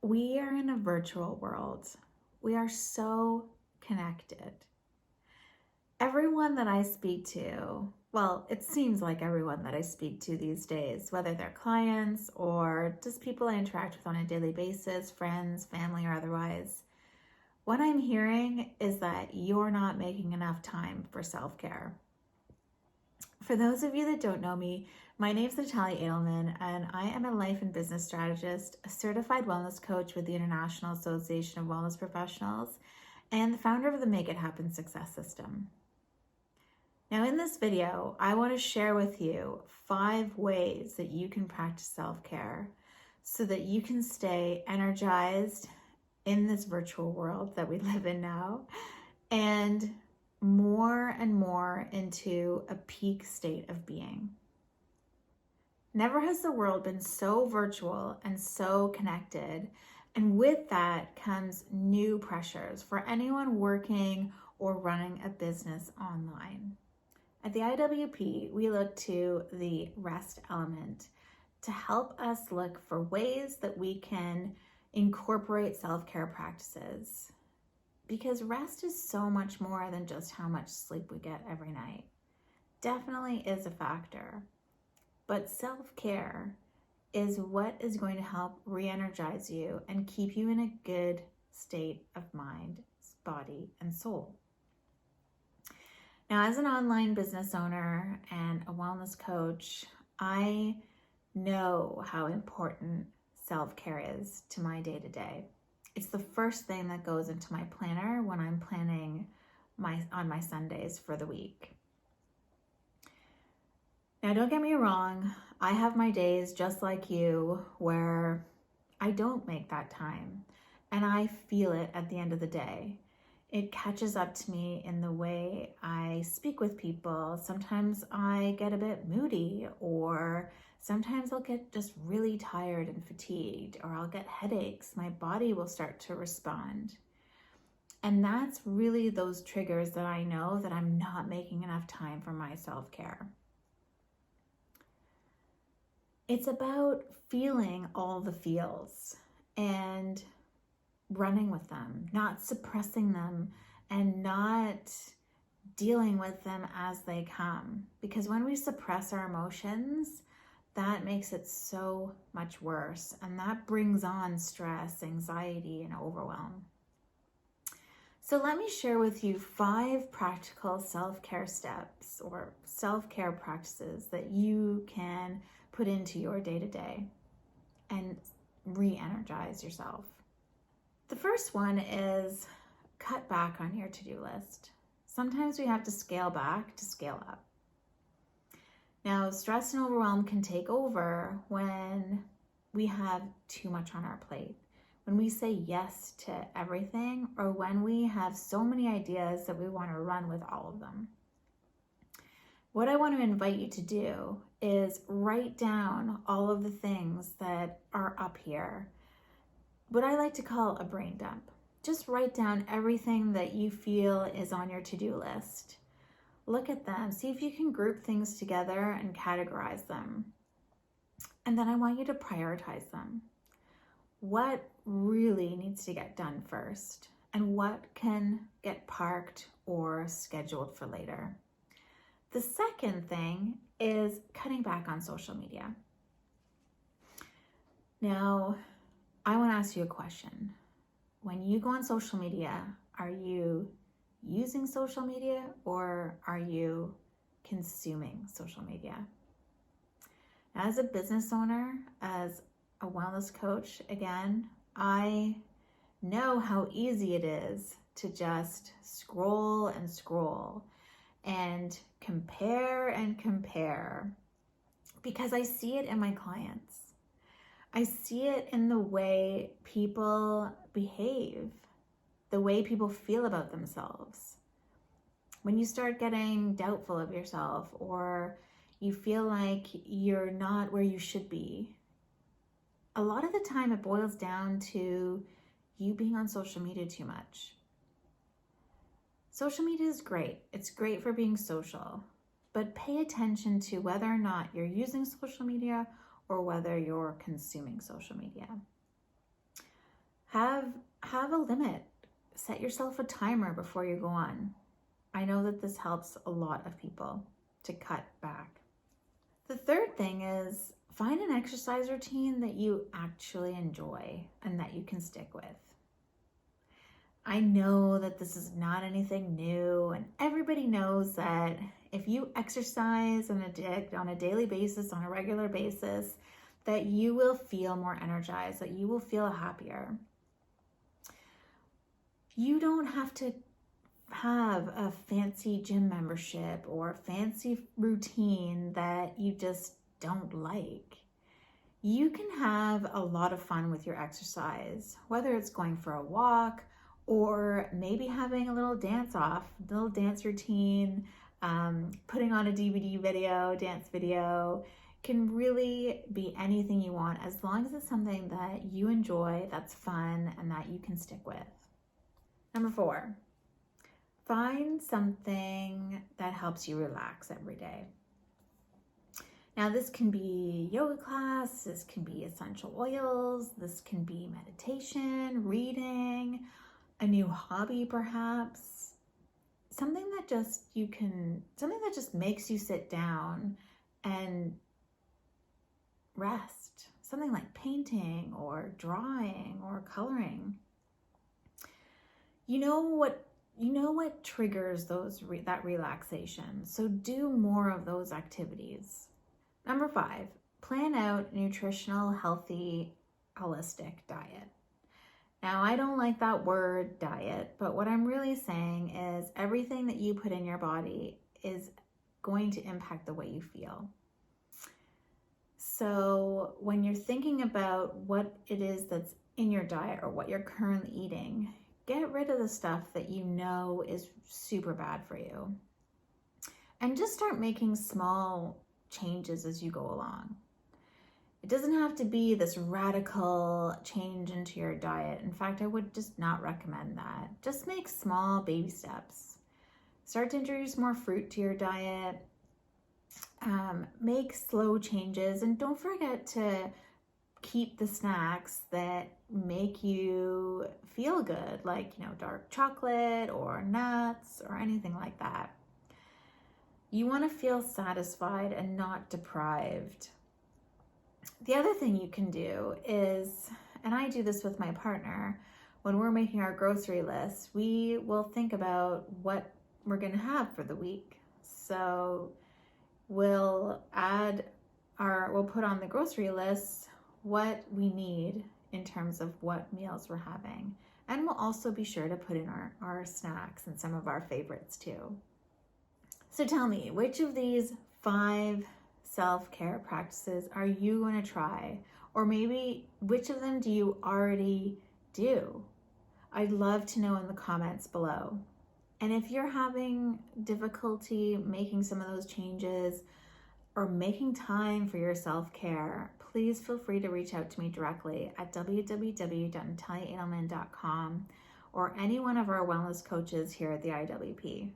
We are in a virtual world. We are so connected. Everyone that I speak to, well, it seems like everyone that I speak to these days, whether they're clients or just people I interact with on a daily basis, friends, family, or otherwise, what I'm hearing is that you're not making enough time for self-care. For those of you that don't know me, my name is Natalia, and I am a life and business strategist, a certified wellness coach with the International Association of Wellness Professionals, and the founder of the Make It Happen Success System. Now, in this video, I want to share with you 5 ways that you can practice self-care so that you can stay energized in this virtual world that we live in now and more into a peak state of being. Never has the world been so virtual and so connected, and with that comes new pressures for anyone working or running a business online. At the IAWP, we look to the rest element to help us look for ways that we can incorporate self-care practices. Because rest is so much more than just how much sleep we get every night. Definitely is a factor. But self-care is what is going to help re-energize you and keep you in a good state of mind, body, and soul. Now, as an online business owner and a wellness coach, I know how important self-care is to my day-to-day. It's the first thing that goes into my planner when I'm planning on my Sundays for the week. Now, don't get me wrong, I have my days just like you where I don't make that time, and I feel it at the end of the day. It catches up to me in the way I speak with people. Sometimes I get a bit moody, or sometimes I'll get just really tired and fatigued, or I'll get headaches. My body will start to respond. And that's really those triggers that I know that I'm not making enough time for my self-care. It's about feeling all the feels and running with them, not suppressing them and not dealing with them as they come. Because when we suppress our emotions, that makes it so much worse, and that brings on stress, anxiety, and overwhelm. So let me share with you 5 practical self-care steps or self-care practices that you can put into your day-to-day and re-energize yourself. The first one is cut back on your to-do list. Sometimes we have to scale back to scale up. Now, stress and overwhelm can take over when we have too much on our plate, when we say yes to everything, or when we have so many ideas that we want to run with all of them. What I want to invite you to do is write down all of the things that are up here, what I like to call a brain dump. Just write down everything that you feel is on your to-do list. Look at them, see if you can group things together and categorize them. And then I want you to prioritize them. What really needs to get done first, and what can get parked or scheduled for later. The second thing is cutting back on social media. Now, I want to ask you a question. When you go on social media, are you using social media or are you consuming social media? As a business owner, as a wellness coach, again, I know how easy it is to just scroll and compare because I see it in my clients. I see it in the way people behave, the way people feel about themselves. When you start getting doubtful of yourself, or you feel like you're not where you should be, a lot of the time it boils down to you being on social media too much. Social media is great. It's great for being social, but pay attention to whether or not you're using social media or whether you're consuming social media. Have a limit. Set yourself a timer before you go on. I know that this helps a lot of people to cut back. The third thing is find an exercise routine that you actually enjoy and that you can stick with. I know that this is not anything new, and everybody knows that if you exercise on a daily basis, on a regular basis, that you will feel more energized, that you will feel happier. You don't have to have a fancy gym membership or a fancy routine that you just don't like. You can have a lot of fun with your exercise, whether it's going for a walk or maybe having a little dance routine, putting on a DVD video, dance video. Can really be anything you want as long as it's something that you enjoy, that's fun, and that you can stick with. Number 4, find something that helps you relax every day. Now, this can be yoga class, this can be essential oils, this can be meditation, reading, a new hobby perhaps, something that just makes you sit down and rest, something like painting or drawing or coloring. You know what triggers that relaxation, so do more of those activities. Number 5, plan out a nutritional, healthy, holistic diet. Now, I don't like that word diet, but what I'm really saying is everything that you put in your body is going to impact the way you feel. So when you're thinking about what it is that's in your diet or what you're currently eating, get rid of the stuff that you know is super bad for you. And just start making small changes as you go along. It doesn't have to be this radical change into your diet. In fact, I would just not recommend that. Just make small baby steps. Start to introduce more fruit to your diet. Make slow changes, and don't forget to keep the snacks that make you feel good, like, dark chocolate or nuts or anything like that. You want to feel satisfied and not deprived. The other thing you can do is, and I do this with my partner, when we're making our grocery list, we will think about what we're going to have for the week. So we'll put on the grocery list what we need in terms of what meals we're having. And we'll also be sure to put in our snacks and some of our favorites too. So tell me, which of these 5 self-care practices are you going to try? Or maybe which of them do you already do? I'd love to know in the comments below. And if you're having difficulty making some of those changes or making time for your self-care, please feel free to reach out to me directly at www.nataliaadelman.com or any one of our wellness coaches here at the IAWP.